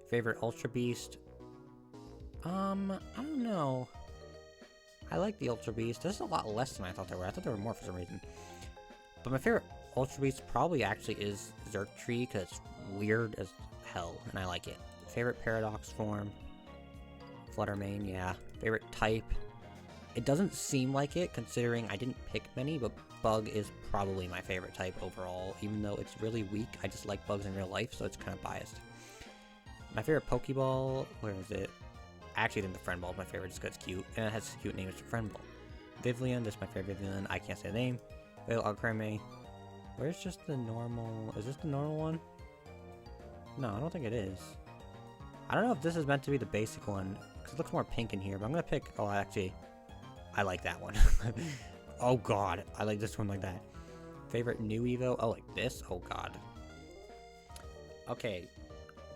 S1: Favorite Ultra Beast? I don't know. I like the Ultra Beast. This is a lot less than I thought there were. I thought there were more for some reason. But my favorite Ultra Beast probably actually is Xurkitree, because it's weird as hell, and I like it. Favorite Paradox form? Fluttermane, yeah. Favorite type? It doesn't seem like it, considering I didn't pick many, but Bug is probably my favorite type overall, even though it's really weak. I just like bugs in real life, so it's kind of biased. My favorite Pokeball, where is it? I actually think the Friend Ball is my favorite just because it's cute, and it has a cute name, it's a Friend Ball. Vivillon, this is my favorite Vivillon, I can't say the name. Alcremie. Where's just the normal, is this the normal one? No, I don't think it is. I don't know if this is meant to be the basic one, because it looks more pink in here, but I'm gonna pick, oh actually, I like that one. Oh god, I like this one like that. Favorite new Evo? Oh, like this? Oh god. Okay,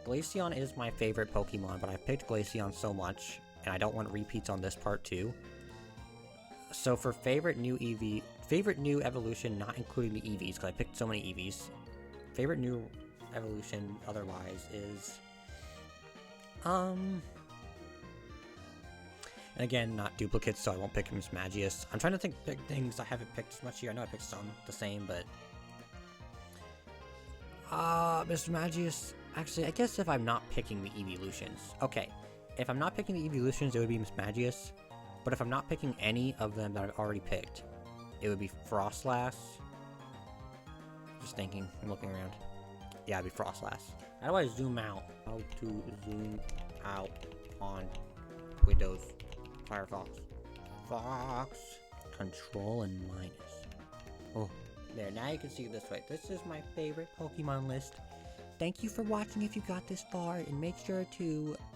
S1: Glaceon is my favorite Pokemon, but I've picked Glaceon so much, and I don't want repeats on this part too. So for favorite new Eevee, favorite new evolution, not including the Eevees, because I picked so many Eevees. Favorite new evolution otherwise is... And again, not duplicates, so I won't pick Miss Magius. I'm trying to pick things I haven't picked as much here. I know I picked some the same, but... Mr. Magius... Actually, I guess if I'm not picking the eeveeloutions. Okay, if I'm not picking the eeveeloutions, it would be Miss Magius. But if I'm not picking any of them that I've already picked, it would be Frostlass. Just thinking, I'm looking around. Yeah, it'd be Frostlass. How do I zoom out? How to zoom out on Windows Firefox. Fox. Control and minus. Oh, there, now you can see it this way. This is my favorite Pokemon list. Thank you for watching if you got this far, and make sure to